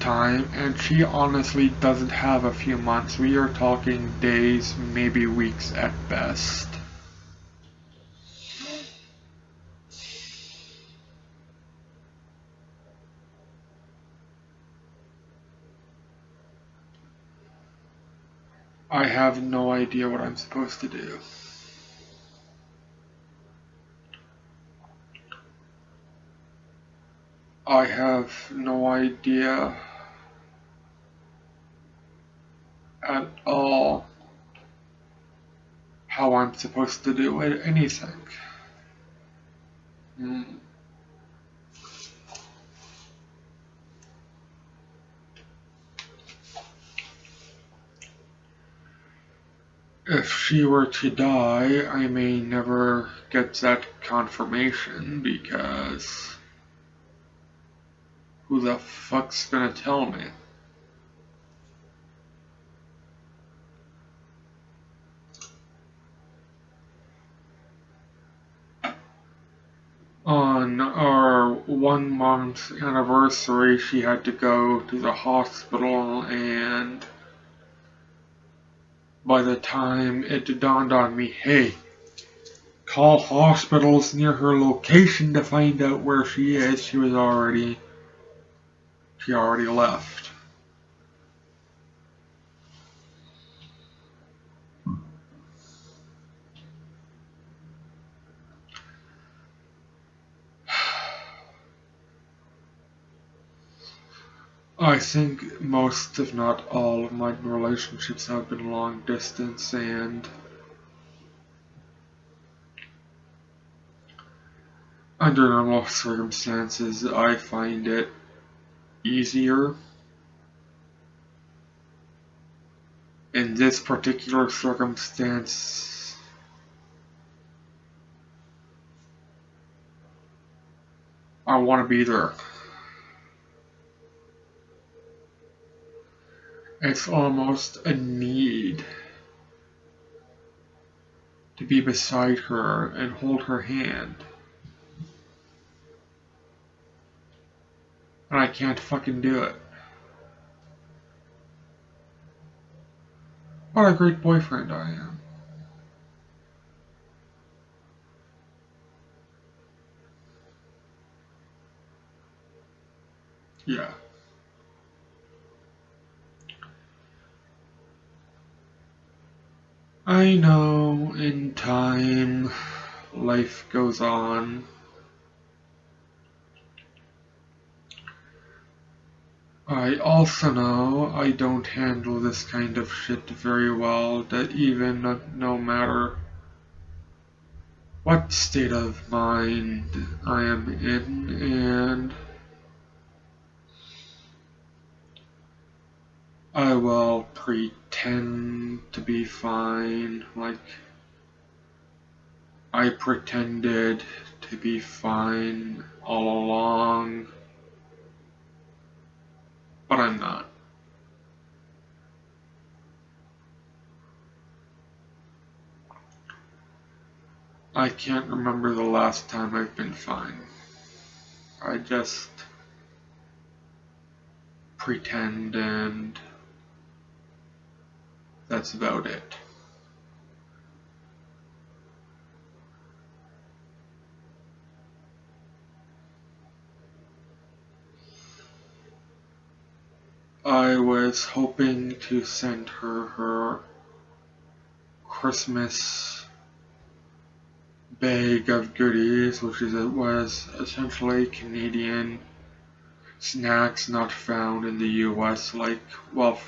time, and she honestly doesn't have a few months. We are talking days, maybe weeks at best. I have no idea what I'm supposed to do. I have no idea at all how I'm supposed to do anything. Hmm. If she were to die, I may never get that confirmation because who the fuck's gonna tell me? On our 1 month anniversary, she had to go to the hospital, and by the time it dawned on me, hey, call hospitals near her location to find out where she is, she already left. I think most, if not all, of my relationships have been long distance, and under normal circumstances, I find it easier. In this particular circumstance, I want to be there. It's almost a need to be beside her and hold her hand. And I can't fucking do it. What a great boyfriend I am. Yeah. I know in time life goes on. I also know I don't handle this kind of shit very well, that even no matter what state of mind I am in, and I will pretend to be fine, like I pretended to be fine all along, but I'm not. I can't remember the last time I've been fine. I just pretend, and that's about it. I was hoping to send her Christmas bag of goodies, which was essentially Canadian snacks not found in the US. Like, well,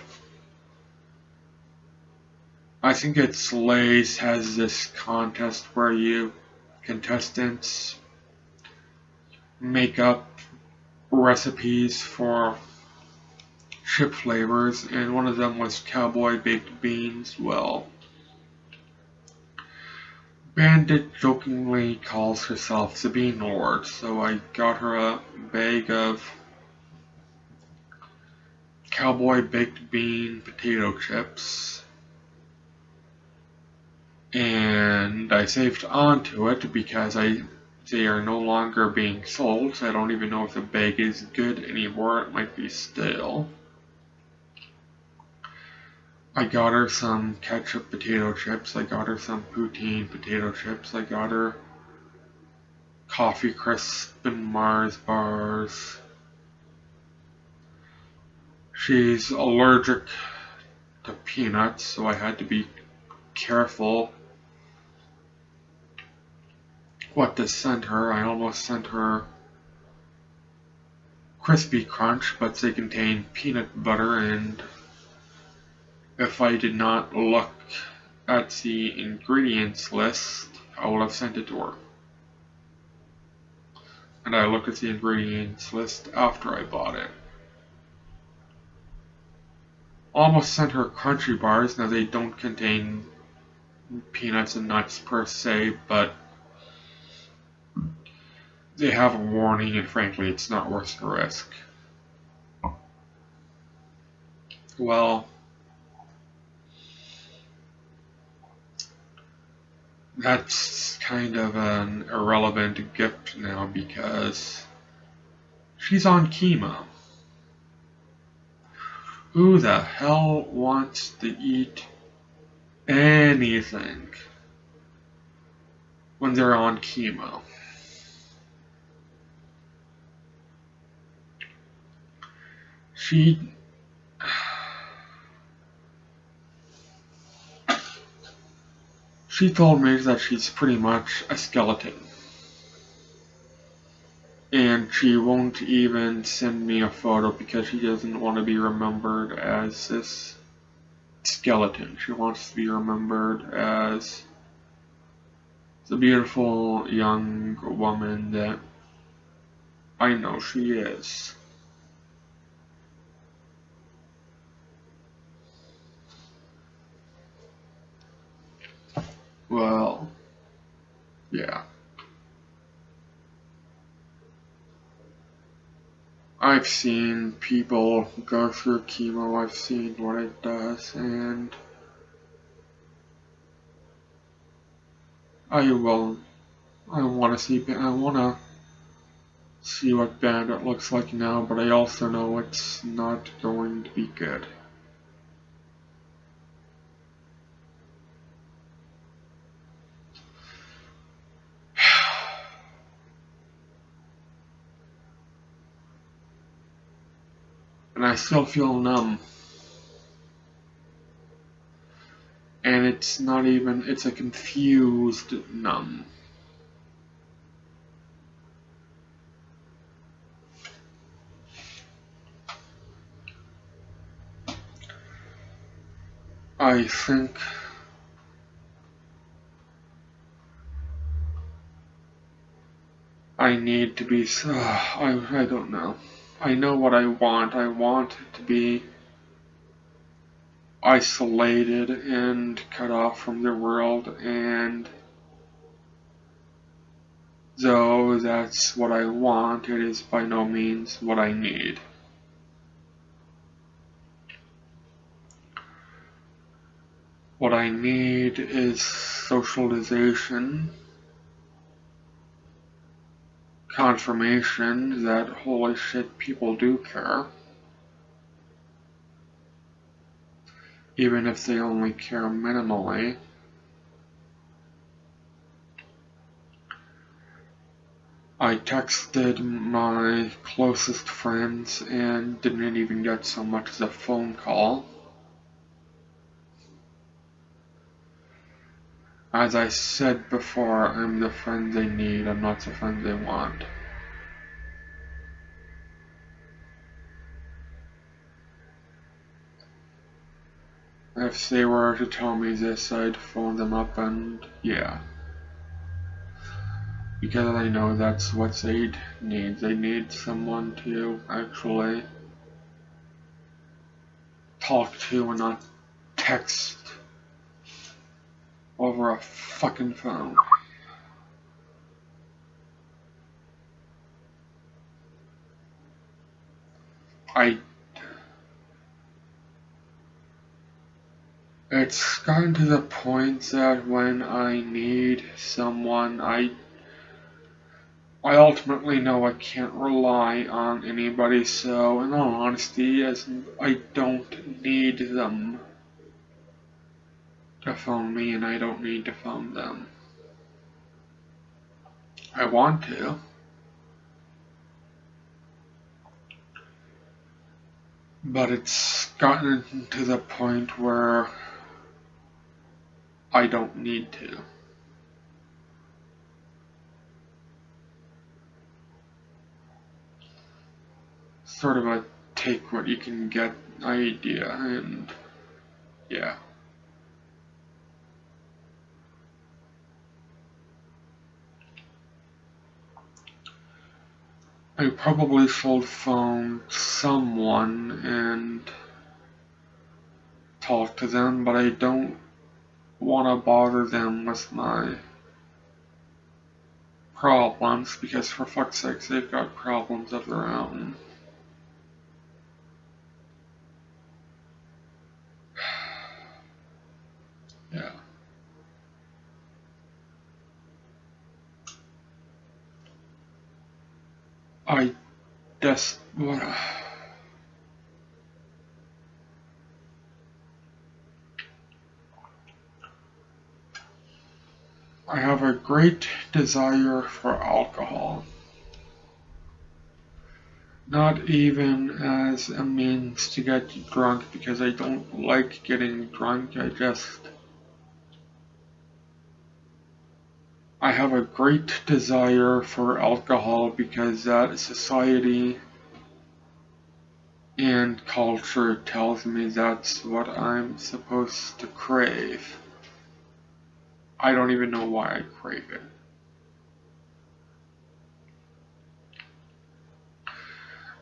I think it's Lay's has this contest where contestants make up recipes for chip flavors, and one of them was cowboy baked beans. Well, Bandit jokingly calls herself the Bean Lord, so I got her a bag of cowboy baked bean potato chips, and I saved onto it because I They are no longer being sold, so I don't even know if the bag is good anymore. It might be stale. I got her some ketchup potato chips. I got her some poutine potato chips. I got her coffee crisp and Mars bars. She's allergic to peanuts, so I had to be careful what to send her. I almost sent her Crispy Crunch, but they contain peanut butter, and if I did not look at the ingredients list, I would have sent it to her. And I looked at the ingredients list after I bought it. Almost sent her crunchy bars. Now they don't contain peanuts and nuts per se, but they have a warning, and frankly it's not worth the risk. Well, that's kind of an irrelevant gift now because she's on chemo. Who the hell wants to eat anything when they're on chemo? She told me that she's pretty much a skeleton. And she won't even send me a photo because she doesn't want to be remembered as this skeleton. She wants to be remembered as the beautiful young woman that I know she is. Well, yeah. I've seen people go through chemo, I've seen what it does, and I want to see what Bandit looks like now, but I also know it's not going to be good. And I still feel numb. And it's not even, it's a confused numb. I think I need to be, I don't know. I know what I want. I want to be isolated and cut off from the world, and though that's what I want, it is by no means what I need. What I need is socialization, confirmation that holy shit, people do care. Even if they only care minimally. I texted my closest friends and didn't even get so much as a phone call. As I said before, I'm the friend they need, I'm not the friend they want. If they were to tell me this, I'd phone them up and yeah. Because I know that's what they need. They need someone to actually talk to and not text over a fucking phone. It's gotten to the point that when I need someone, I ultimately know I can't rely on anybody, so in all honesty, as I don't need them to phone me and I don't need to phone them. I want to, but it's gotten to the point where I don't need to. Sort of a take what you can get idea, and yeah. I probably should phone someone and talk to them, but I don't want to bother them with my problems because for fuck's sake they've got problems of their own. Yeah. I just I have a great desire for alcohol. Not even as a means to get drunk because I don't like getting drunk, I have a great desire for alcohol because that society and culture tells me that's what I'm supposed to crave. I don't even know why I crave it.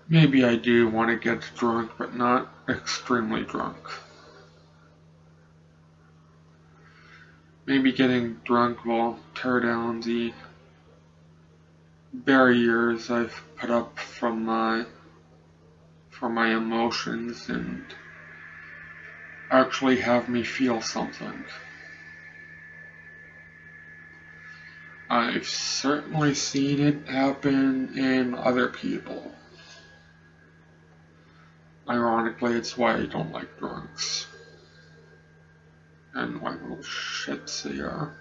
Maybe I do want to get drunk, but not extremely drunk. Maybe getting drunk will tear down the barriers I've put up from my emotions and actually have me feel something. I've certainly seen it happen in other people. Ironically, it's why I don't like drunks. And what little shits they are.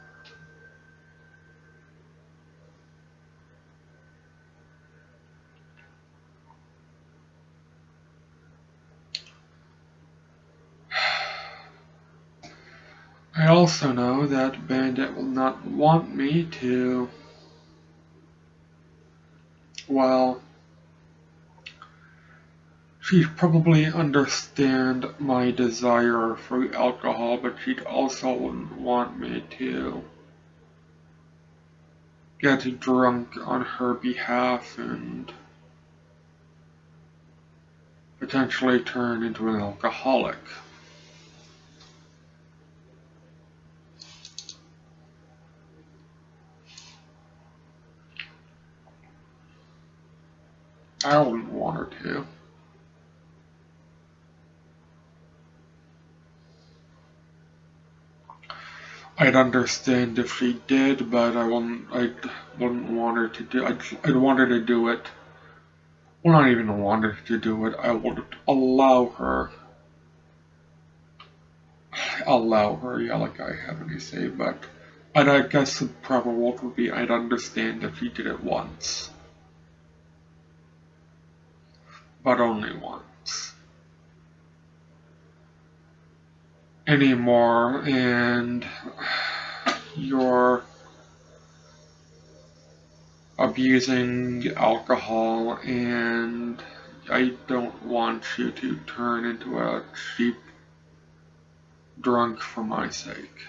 I also know that Bandit will not want me to, well, she'd probably understand my desire for alcohol, but she'd also wouldn't want me to get drunk on her behalf and potentially turn into an alcoholic. I wouldn't want her to. I'd understand if she did, but I wouldn't want her to do. I'd want her to do it. Well, not even want her to do it. I would allow her. Allow her, yeah, like I have any say, but I guess the proper word would be I'd understand if she did it once. But only once. Anymore, and you're abusing alcohol, and I don't want you to turn into a cheap drunk for my sake.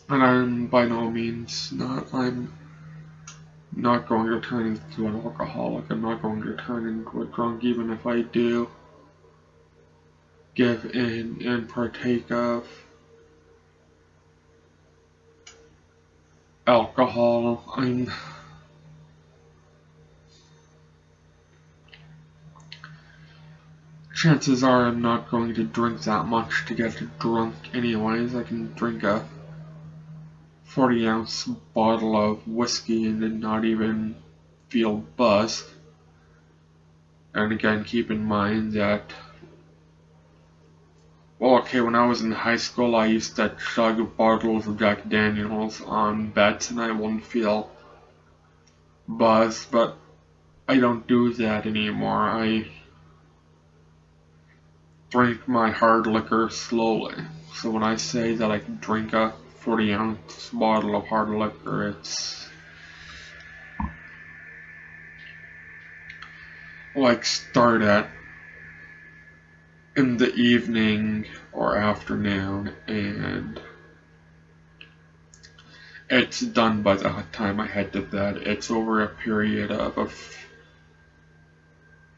And I'm by no means I'm not going to turn into an alcoholic. I'm not going to turn into a drunk, even if I do give in and partake of alcohol. Chances are I'm not going to drink that much to get drunk anyways. I can drink a 40-ounce bottle of whiskey and then not even feel buzzed. And again, keep in mind that, well, okay, when I was in high school, I used to chug bottles of Jack Daniels on bets and I wouldn't feel buzzed, but I don't do that anymore. I drink my hard liquor slowly. So when I say that I can drink a 40-ounce bottle of hard liquor, it's like start at in the evening or afternoon, and it's done by the time I head to bed. It's over a period of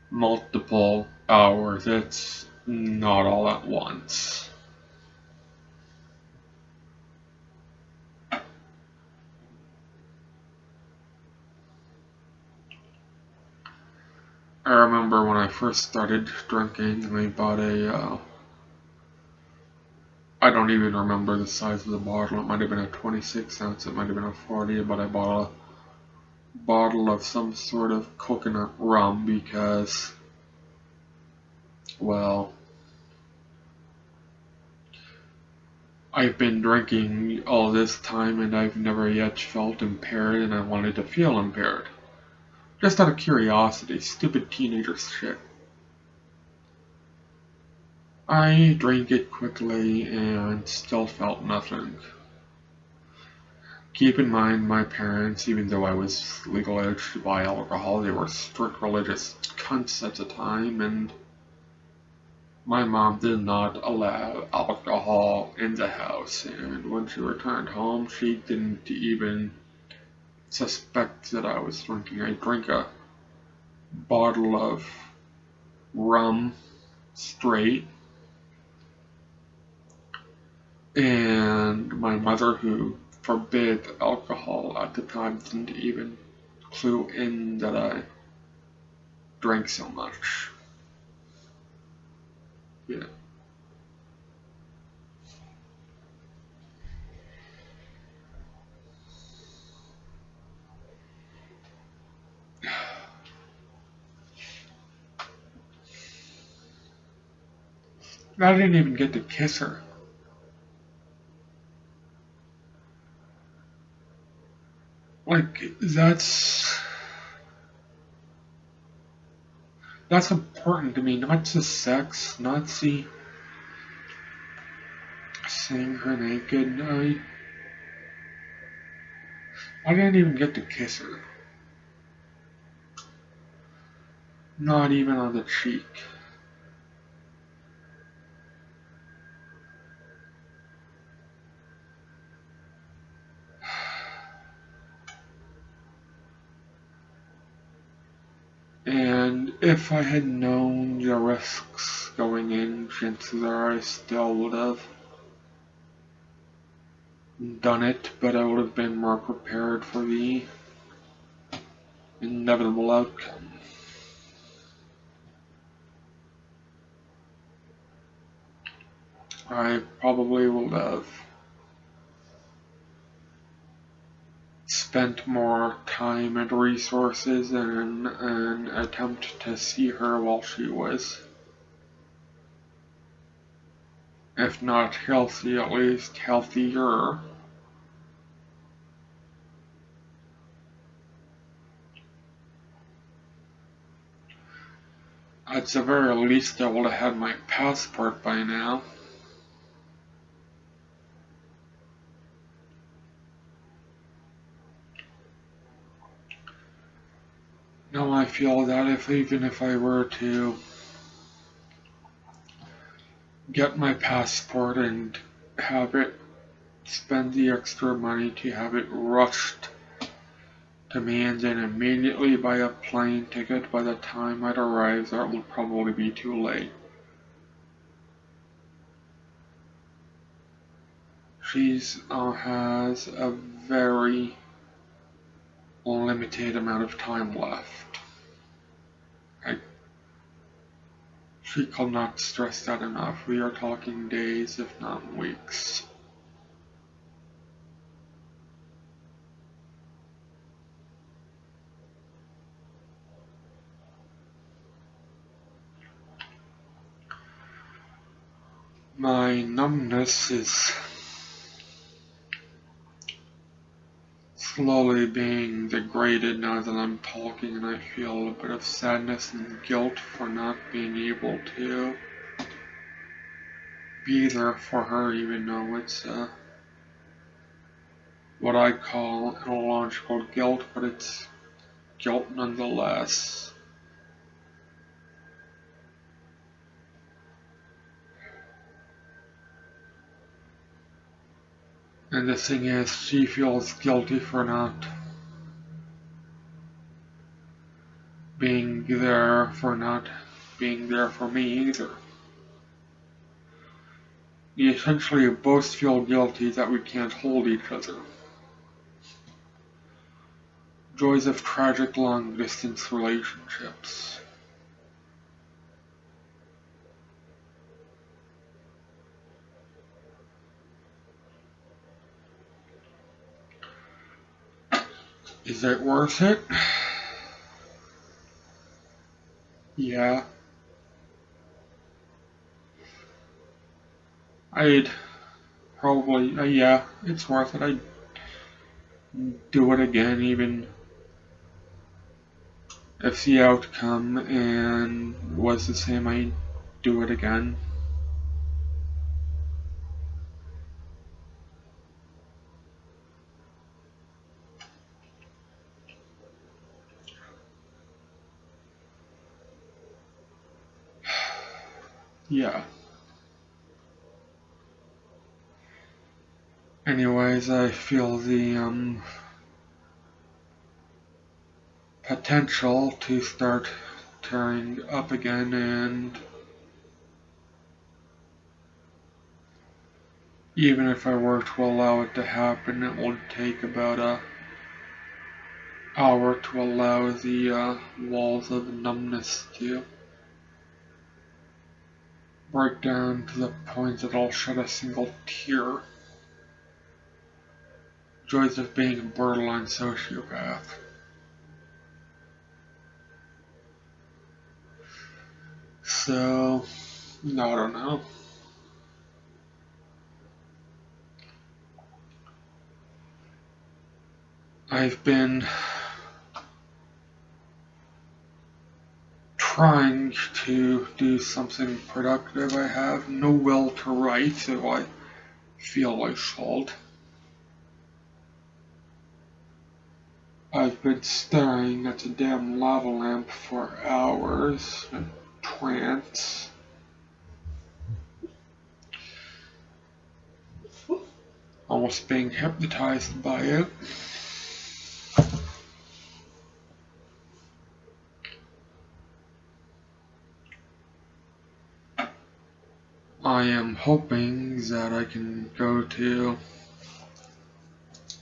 multiple hours. It's not all at once. I remember when I first started drinking, I bought I don't even remember the size of the bottle. It might have been a 26 ounce, it might have been a 40, but I bought a bottle of some sort of coconut rum because, well, I've been drinking all this time and I've never yet felt impaired, and I wanted to feel impaired. Just out of curiosity, stupid teenager shit. I drank it quickly and still felt nothing. Keep in mind, my parents, even though I was legal age to buy alcohol, they were strict religious cunts at the time, and my mom did not allow alcohol in the house. And when she returned home, she didn't even suspect that I was drinking. I drank a bottle of rum straight, and my mother, who forbid alcohol at the time, didn't even clue in that I drank so much. Yeah. I didn't even get to kiss her. Like, that's important to me, not just sex, not seeing her naked. I didn't even get to kiss her. Not even on the cheek. And if I had known the risks going in, chances are I still would have done it, but I would have been more prepared for the inevitable outcome. I probably would have spent more time and resources in an attempt to see her while she was, if not healthy, at least healthier. At the very least, I would have had my passport by now. Now I feel that even if I were to get my passport and have it, spend the extra money to have it rushed to me and then immediately buy a plane ticket, by the time I'd arrive, that would probably be too late. She has a very limited amount of time left. She could not stress that enough. We are talking days, if not weeks. My numbness is slowly being degraded now that I'm talking, and I feel a bit of sadness and guilt for not being able to be there for her, even though it's what I call illogical guilt, but it's guilt nonetheless. And the thing is, she feels guilty for not being there for me either. We essentially both feel guilty that we can't hold each other. Joys of tragic long-distance relationships. Is it worth it? Yeah. I'd probably, yeah, it's worth it. I'd do it again, even if the outcome was the same. I'd do it again. Yeah. Anyways, I feel the potential to start tearing up again, and even if I were to allow it to happen, it will take about an hour to allow the walls of numbness to break down to the point that I'll shed a single tear. Joys of being a borderline sociopath. So, no, I don't know. I've been trying to do something productive. I have no will to write, so I feel isoled. I've been staring at the damn lava lamp for hours in trance. Almost being hypnotized by it. I am hoping that I can go to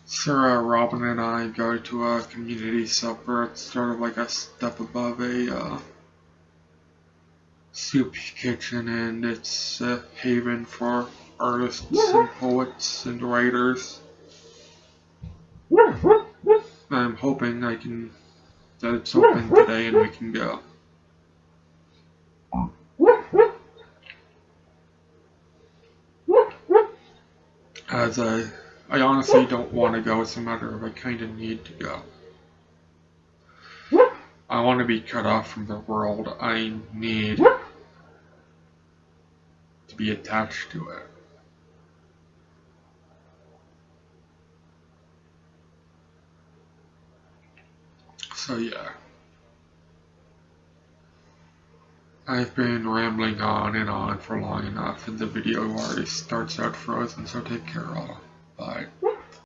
Sarah, Robin, and I go to a community supper. It's sort of like a step above a soup kitchen, and it's a haven for artists and poets and writers. I'm hoping that it's open today and we can go. As I honestly don't want to go, it's a matter of I kind of need to go. I want to be cut off from the world. I need to be attached to it. So yeah. I've been rambling on and on for long enough, and the video already starts out frozen, so take care all. Bye.